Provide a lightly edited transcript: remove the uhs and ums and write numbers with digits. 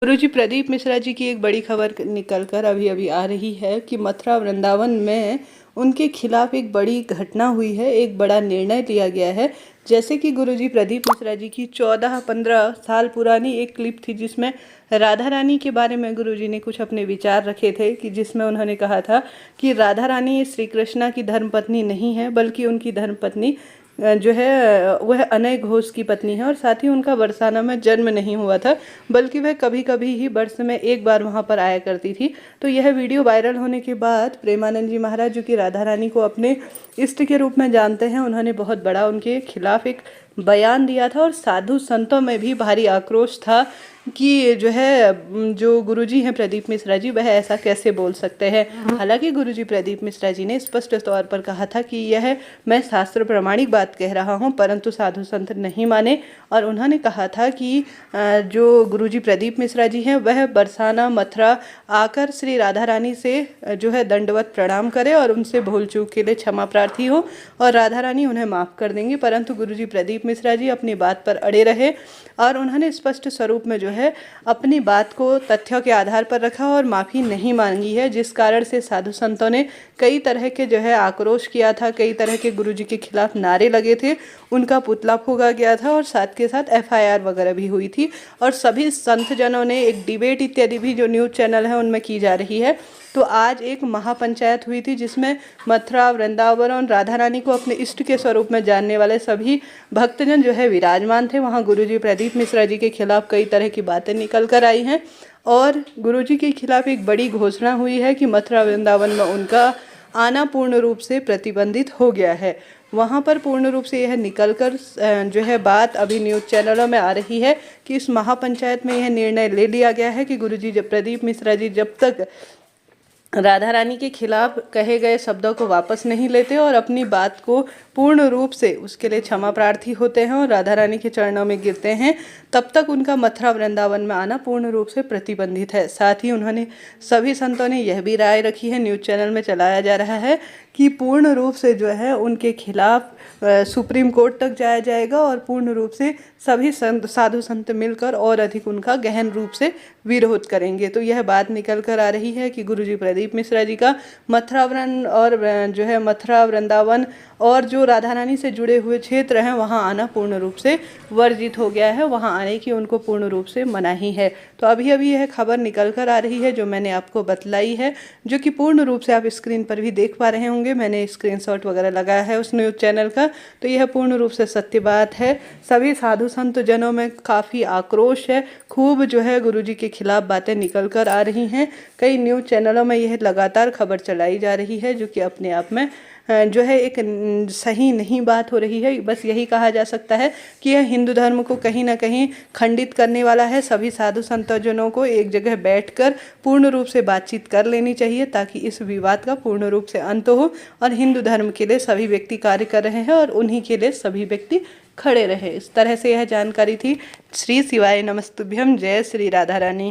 गुरुजी प्रदीप मिश्रा जी की एक बड़ी खबर निकल कर अभी अभी आ रही है कि मथुरा वृंदावन में उनके खिलाफ एक बड़ी घटना हुई है, एक बड़ा निर्णय लिया गया है। जैसे कि गुरुजी प्रदीप मिश्रा जी की 14-15 साल पुरानी एक क्लिप थी जिसमें राधा रानी के बारे में गुरुजी ने कुछ अपने विचार रखे थे, कि जिसमें उन्होंने कहा था कि राधा रानी श्री कृष्णा की धर्मपत्नी नहीं है, बल्कि उनकी धर्मपत्नी जो है वह अनय घोष की पत्नी है, और साथ ही उनका बरसाना में जन्म नहीं हुआ था, बल्कि वह कभी कभी ही वर्ष में एक बार वहां पर आया करती थी। तो यह वीडियो वायरल होने के बाद प्रेमानंद जी महाराज, जो कि राधा रानी को अपने इष्ट के रूप में जानते हैं, उन्होंने बहुत बड़ा उनके खिलाफ एक बयान दिया था। और साधु संतों में भी भारी आक्रोश था कि जो गुरुजी हैं प्रदीप मिश्रा जी, वह ऐसा कैसे बोल सकते हैं। हालांकि गुरुजी प्रदीप मिश्रा जी ने स्पष्ट तौर पर कहा था कि यह मैं शास्त्र प्रमाणिक बात कह रहा हूं, परंतु साधु संत नहीं माने। और उन्होंने कहा था कि जो गुरुजी प्रदीप मिश्रा जी हैं वह बरसाना मथुरा आकर श्री राधा रानी से दंडवत प्रणाम करें और उनसे भूल चूक के लिए क्षमा प्रार्थी हो, और राधा रानी उन्हें माफ़ कर देंगी। परंतु गुरुजी प्रदीप मिश्रा जी अपनी बात पर अड़े रहे, और उन्होंने स्पष्ट स्वरूप में अपनी बात को तथ्यों के आधार पर रखा और माफ़ी नहीं मांगी है, जिस कारण से साधु संतों ने कई तरह के आक्रोश किया था, कई तरह के गुरुजी के खिलाफ नारे लगे थे, उनका पुतला फूंका गया था, और साथ के साथ FIR वगैरह भी हुई थी। और सभी संत जनों ने एक डिबेट इत्यादि भी जो न्यूज़ चैनल है उनमें की जा रही है। तो आज एक महापंचायत हुई थी जिसमें मथुरा वृंदावन और राधा रानी को अपने इष्ट के स्वरूप में जानने वाले सभी भक्तजन विराजमान थे। वहाँ गुरुजी प्रदीप मिश्रा जी के खिलाफ कई तरह की बातें निकल कर आई हैं, और गुरुजी के खिलाफ एक बड़ी घोषणा हुई है कि मथुरा वृंदावन में उनका आना पूर्ण रूप से प्रतिबंधित हो गया है। वहाँ पर पूर्ण रूप से यह निकल कर बात अभी न्यूज़ चैनलों में आ रही है कि इस महापंचायत में यह निर्णय ले लिया गया है कि गुरुजी प्रदीप मिश्रा जी जब तक राधा रानी के खिलाफ कहे गए शब्दों को वापस नहीं लेते और अपनी बात को पूर्ण रूप से उसके लिए क्षमा प्रार्थी होते हैं और राधा रानी के चरणों में गिरते हैं, तब तक उनका मथुरा वृंदावन में आना पूर्ण रूप से प्रतिबंधित है। साथ ही उन्होंने सभी संतों ने यह भी राय रखी है, न्यूज़ चैनल में चलाया जा रहा है, कि पूर्ण रूप से उनके खिलाफ सुप्रीम कोर्ट तक जाया जाएगा, और पूर्ण रूप से सभी साधु संत मिलकर और अधिक उनका गहन रूप से विरोध करेंगे। तो यह बात निकल कर आ रही है कि गुरुजी प्रदीप मिश्रा जी का मथुरा वृंदावन और जो राधा रानी से जुड़े हुए क्षेत्र हैं वहाँ आना पूर्ण रूप से वर्जित हो गया है, वहाँ आने की उनको पूर्ण रूप से मनाही है। तो अभी अभी यह खबर निकल कर आ रही है जो मैंने आपको बतलाई है, जो कि पूर्ण रूप से आप स्क्रीन पर भी देख पा रहे होंगे। मैंने स्क्रीनशॉट वगैरह लगाया है उस न्यूज़ चैनल का, तो यह पूर्ण रूप से सत्य बात है। सभी साधु संत जनों में काफ़ी आक्रोश है, खूब गुरुजी के खिलाफ बातें निकल कर आ रही हैं। कई न्यूज़ चैनलों में यह लगातार खबर चलाई जा रही है, जो कि अपने आप में एक सही नहीं बात हो रही है। बस यही कहा जा सकता है कि यह हिंदू धर्म को कहीं ना कहीं खंडित करने वाला है। सभी साधु संतजनों को एक जगह बैठकर पूर्ण रूप से बातचीत कर लेनी चाहिए, ताकि इस विवाद का पूर्ण रूप से अंत हो और हिंदू धर्म के लिए सभी व्यक्ति कार्य कर रहे हैं और उन्हीं के लिए सभी व्यक्ति खड़े रहे। इस तरह से यह जानकारी थी। श्री शिवाय नमस्तुभ्यम। जय श्री राधा रानी।